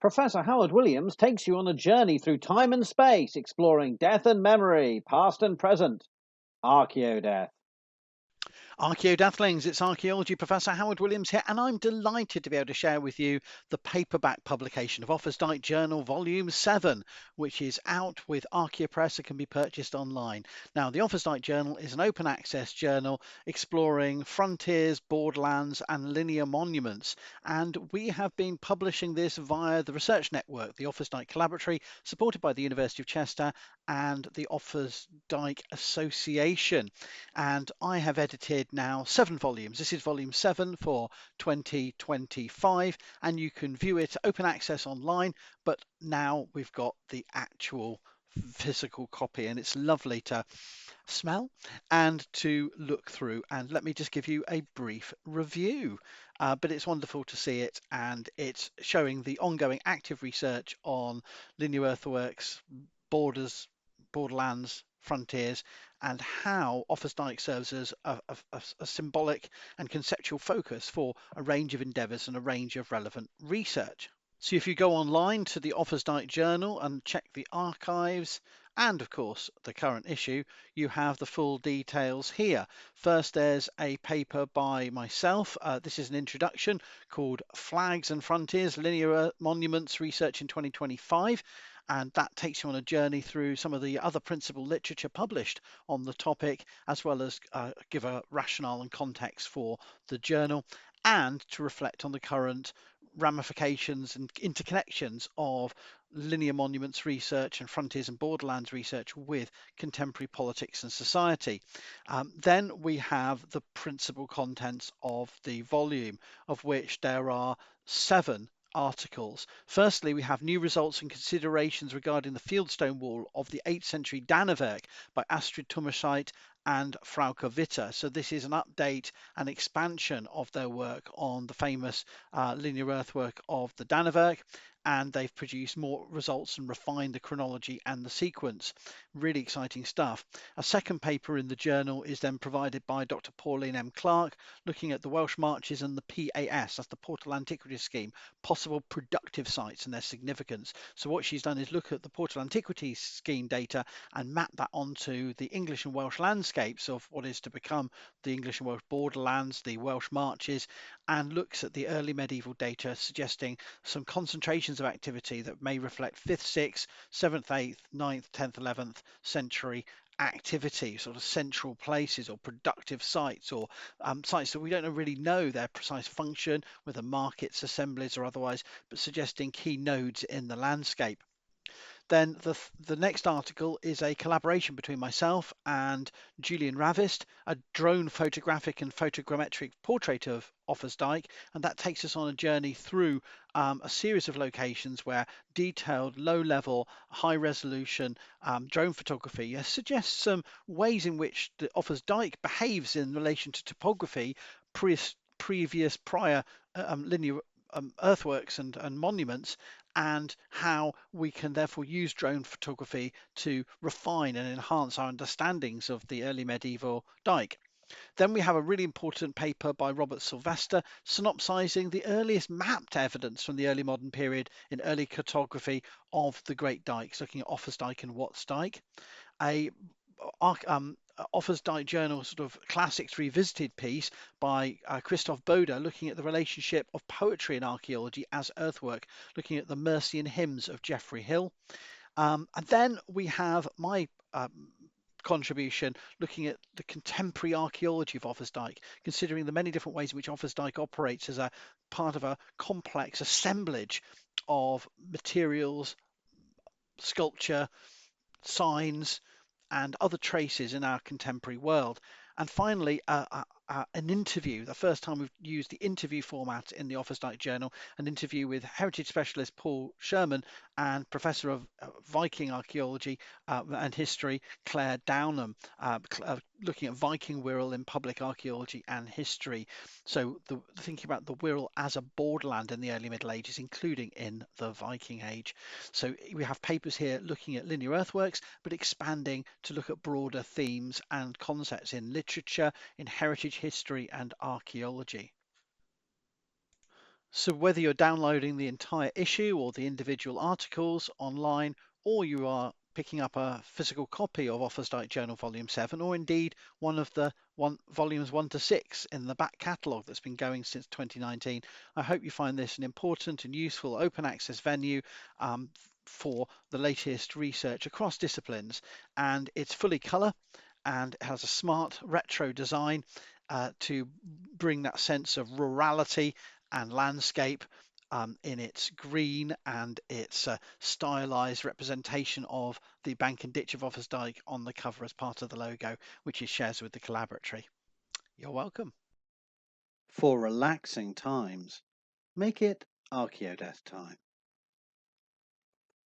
Professor Howard Williams takes you on a journey through time and space, exploring death and memory, past and present. Archaeodeath. Archaeodathlings, it's archaeology professor Howard Williams here, and I'm delighted to be able to share with you the paperback publication of Offa's Dyke Journal Volume 7, which is out with Archaeopress and can be purchased online. Now, the Offa's Dyke Journal is an open access journal exploring frontiers, borderlands, and linear monuments, and we have been publishing this via the research network, the Offa's Dyke Collaboratory, supported by the University of Chester and the Offa's Dyke Association. And I have edited now 7 volumes. This is volume 7 for 2025, and you can view it open access online, but now we've got the actual physical copy, and it's lovely to smell and to look through. And let me just give you a brief review. But it's wonderful to see it, and it's showing the ongoing active research on linear earthworks, borderlands, frontiers, and how Offa's Dyke serves as a symbolic and conceptual focus for a range of endeavours and a range of relevant research. So if you go online to the Offa's Dyke Journal and check the archives and of course the current issue, you have the full details here. First, there's a paper by myself. This is an introduction called Flags and Frontiers, Linear Monuments Research in 2025. And that takes you on a journey through some of the other principal literature published on the topic, as well as give a rationale and context for the journal, and to reflect on the current ramifications and interconnections of linear monuments research and frontiers and borderlands research with contemporary politics and society. Then we have the principal contents of the volume, of which there are 7 articles. Firstly, we have new results and considerations regarding the fieldstone wall of the 8th century Danewerk by Astrid Tummerscheit and Frauke Witter. So this is an update and expansion of their work on the famous linear earthwork of the Danewerk, and they've produced more results and refined the chronology and the sequence. Really exciting stuff. A second paper in the journal is then provided by Dr. Pauline M. Clark, looking at the Welsh Marches and the PAS, that's the Portal Antiquities Scheme, possible productive sites and their significance. So what she's done is look at the Portal Antiquities Scheme data and map that onto the English and Welsh landscapes of what is to become the English and Welsh borderlands, the Welsh Marches, and looks at the early medieval data suggesting some concentrations of activity that may reflect 5th, 6th, 7th, 8th, 9th, 10th, 11th century activity, sort of central places or productive sites, or sites that we don't really know their precise function, whether markets, assemblies or otherwise, but suggesting key nodes in the landscape. Then the next article is a collaboration between myself and Julian Ravist, a drone photographic and photogrammetric portrait of Offa's Dyke, and that takes us on a journey through a series of locations where detailed, low-level, high-resolution drone photography suggests some ways in which the Offa's Dyke behaves in relation to topography, prior linear earthworks and monuments, and how we can therefore use drone photography to refine and enhance our understandings of the early medieval Dyke. Then we have a really important paper by Robert Sylvester synopsizing the earliest mapped evidence from the early modern period in early cartography of the Great Dykes, looking at Offa's Dyke and Watts Dyke. A Offa's Dyke Journal sort of classics revisited piece by Christoph Boder, looking at the relationship of poetry and archaeology as earthwork, looking at the Mercian hymns of Geoffrey Hill. And then we have my contribution looking at the contemporary archaeology of Offa's Dyke, considering the many different ways in which Offa's Dyke operates as a part of a complex assemblage of materials, sculpture, signs, and other traces in our contemporary world. And finally, an interview, the first time we've used the interview format in the Offa's Dyke Journal, an interview with heritage specialist Paul Sherman and Professor of Viking Archaeology and History, Claire Downham, looking at Viking Wirral in public archaeology and history. So thinking about the Wirral as a borderland in the early Middle Ages, including in the Viking Age. So we have papers here looking at linear earthworks, but expanding to look at broader themes and concepts in literature, in heritage history and archaeology. So whether you're downloading the entire issue or the individual articles online, or you are picking up a physical copy of Offa's Dyke Journal Volume 7, or indeed one of the volumes 1 to 6 in the back catalogue that's been going since 2019, I hope you find this an important and useful open access venue for the latest research across disciplines. And it's fully colour and it has a smart retro design to bring that sense of rurality and landscape in its green and its stylized representation of the bank and ditch of Offa's Dyke on the cover as part of the logo, which it shares with the collaboratory. You're welcome. For relaxing times, make it Archaeodeath time.